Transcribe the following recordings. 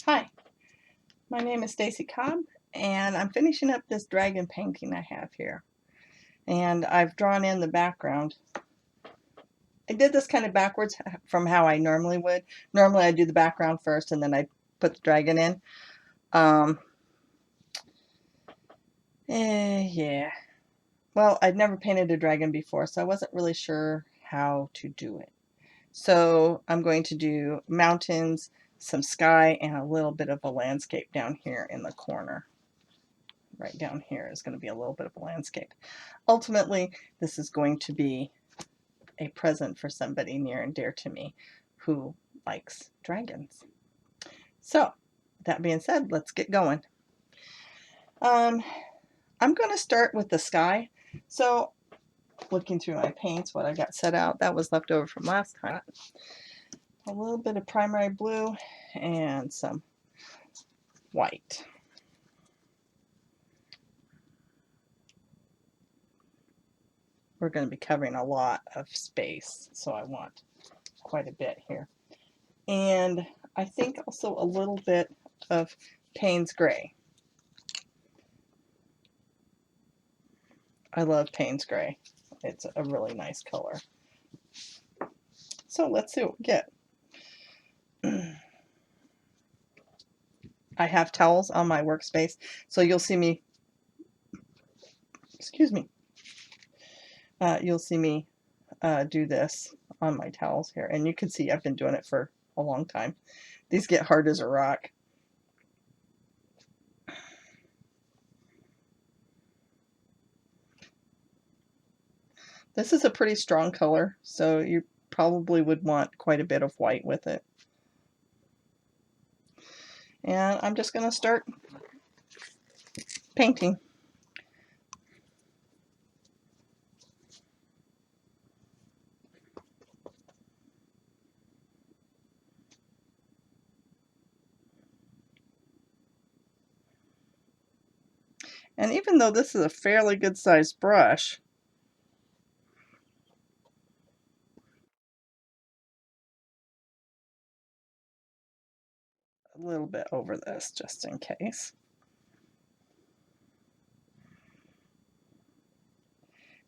Hi, my name is Stacy Cobb, and I'm finishing up this dragon painting I have here. And I've drawn in the background. I did this kind of backwards from how I normally would. Normally I do the background first and then I put the dragon in. Um, yeah. Well, I'd never painted a dragon before, so I wasn't really sure how to do it. So I'm going to do mountains, some sky, and a little bit of a landscape down here in the corner. Right down here is going to be a little bit of a landscape. Ultimately, this is going to be a present for somebody near and dear to me who likes dragons. So, that being said, let's get going. I'm going to start with the sky. So, looking through my paints, what I got set out, that was left over from last time. A little bit of primary blue and some white. We're going to be covering a lot of space, so I want quite a bit here. And I think also a little bit of Payne's gray. I love Payne's gray. It's a really nice color. So let's see what we get. I have towels on my workspace, so you'll see me, excuse me, you'll see me do this on my towels here. And you can see I've been doing it for a long time. These get hard as a rock. This is a pretty strong color, so you probably would want quite a bit of white with it. And I'm just going to start painting. And even though this is a fairly good sized brush, a little bit over this just in case.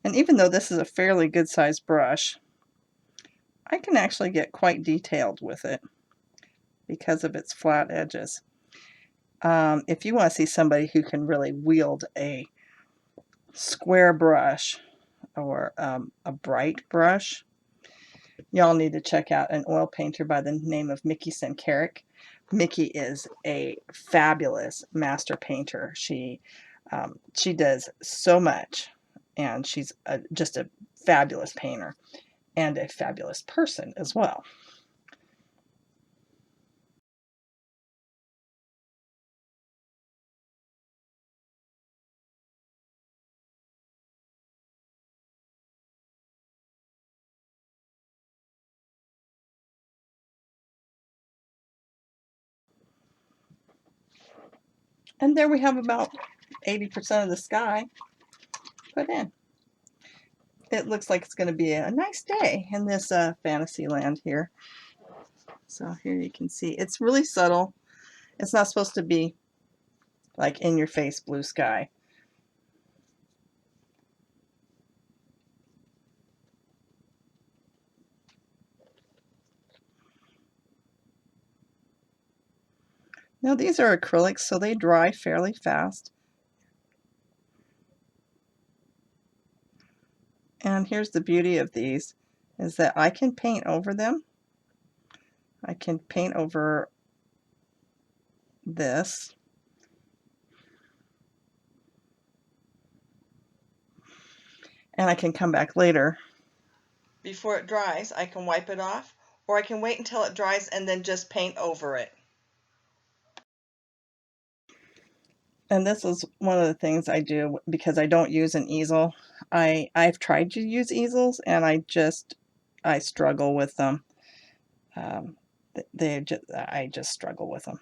And even though this is a fairly good sized brush, I can actually get quite detailed with it because of its flat edges. If you want to see somebody who can really wield a square brush or a bright brush, y'all need to check out an oil painter by the name of Mickey Senkeric. Mickey is a fabulous master painter. She does so much, and she's just a fabulous painter and a fabulous person as well. And there we have about 80% of the sky put in. It looks like it's going to be a nice day in this fantasy land here. So here you can see it's really subtle. It's not supposed to be like in your face blue sky. Now these are acrylics, so they dry fairly fast. And here's the beauty of these, is that I can paint over them. I can paint over this. And I can come back later. Before it dries, I can wipe it off, or I can wait until it dries and then just paint over it. And this is one of the things I do because I don't use an easel. I've tried to use easels and I struggle with them. I just struggle with them.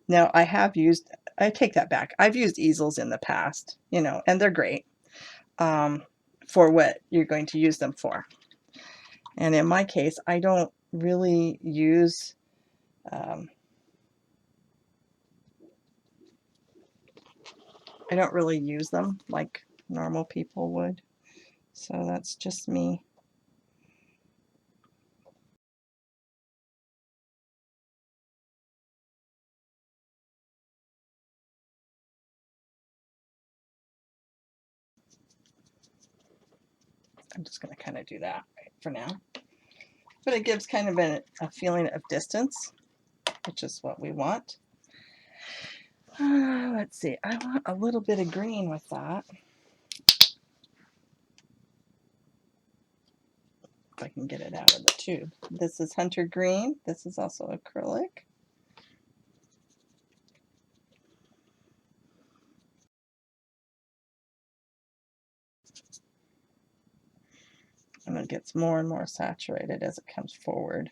Now I take that back. I've used easels in the past, and they're great for what you're going to use them for. And in my case, I don't really use them like normal people would. So that's just me. I'm just going to kind of do that right for now. But it gives kind of a feeling of distance, which is what we want. Let's see, I want a little bit of green with that. If I can get it out of the tube. This is Hunter Green. This is also acrylic. And it gets more and more saturated as it comes forward.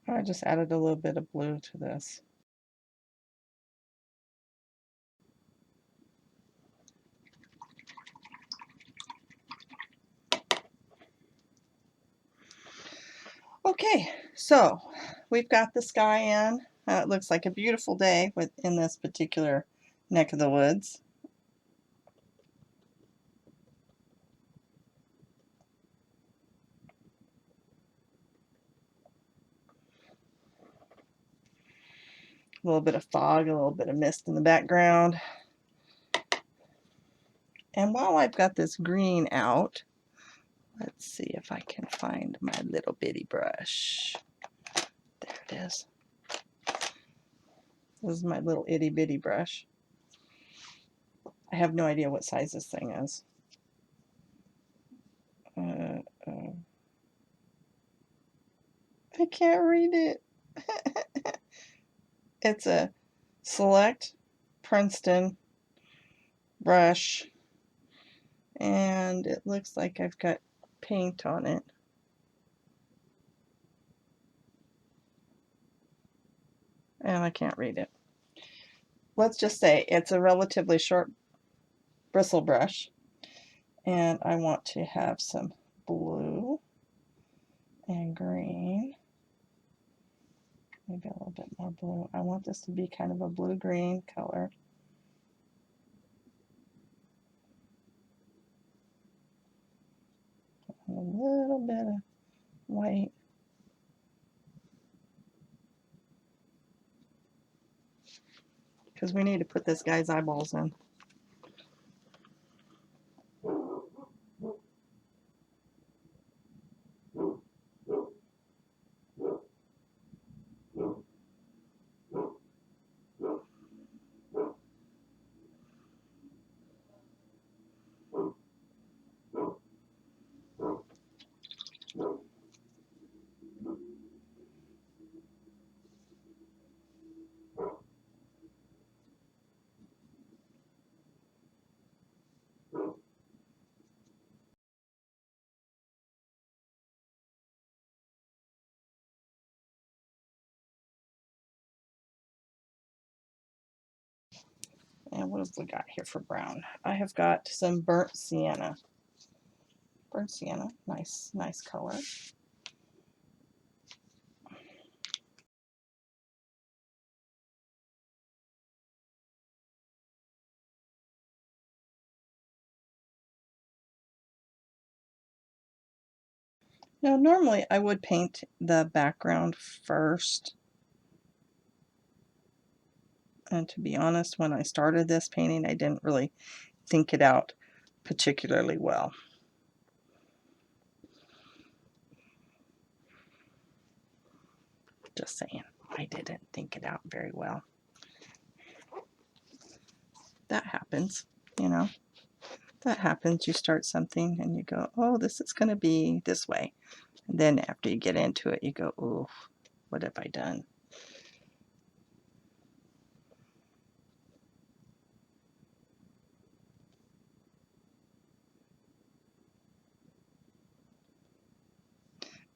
I just added a little bit of blue to this. Okay, so we've got the sky in. It looks like a beautiful day in this particular neck of the woods. A little bit of fog, a little bit of mist in the background. And while I've got this green out, let's see if I can find my little bitty brush. There it is. This is my little itty bitty brush. I have no idea what size this thing is. I can't read it. It's a Select Princeton brush, and it looks like I've got paint on it. And I can't read it. Let's just say it's a relatively short bristle brush, and I want to have some blue and green, maybe a little bit more blue. I want this to be kind of a blue-green color. A little bit of white. Because we need to put this guy's eyeballs in. And what have we got here for brown? I have got some burnt sienna. Burnt sienna, nice color. Now, normally I would paint the background first. And to be honest, when I started this painting, I didn't really think it out particularly well. Just saying, I didn't think it out very well. That happens, you know. That happens. You start something and you go, oh, this is going to be this way. And then after you get into it, you go, oh, what have I done?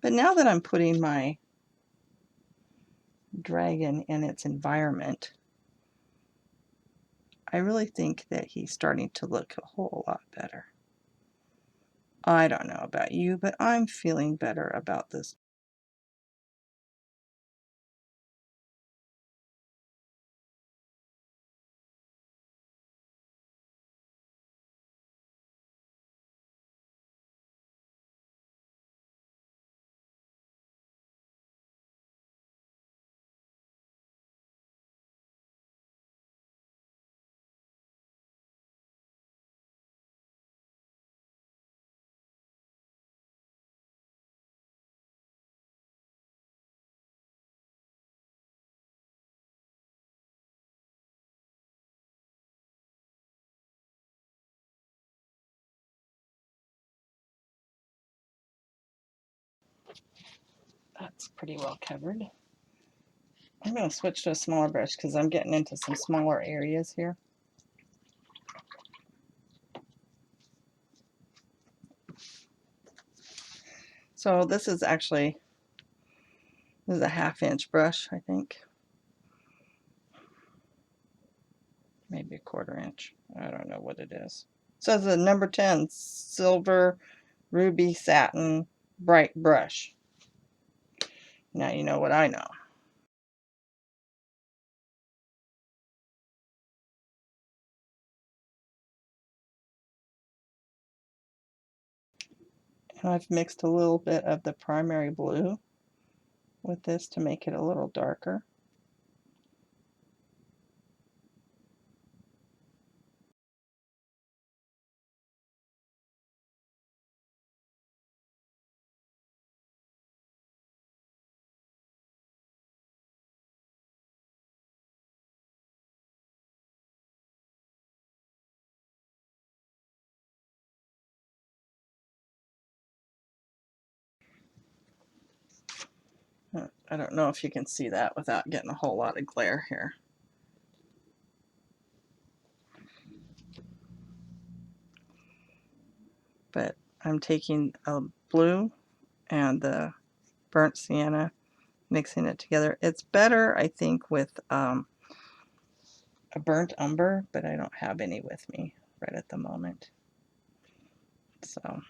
But now that I'm putting my dragon and its environment, I really think that he's starting to look a whole lot better. I don't know about you, but I'm feeling better about this. That's pretty well covered. I'm going to switch to a smaller brush because I'm getting into some smaller areas here. So this is a 1/2 inch brush, I think. Maybe a 1/4 inch. I don't know what it is. It says a number 10 silver ruby satin bright brush. Now you know what I know. And I've mixed a little bit of the primary blue with this to make it a little darker. I don't know if you can see that without getting a whole lot of glare here. But I'm taking a blue and the burnt sienna, mixing it together. It's better, I think, with a burnt umber, but I don't have any with me right at the moment. So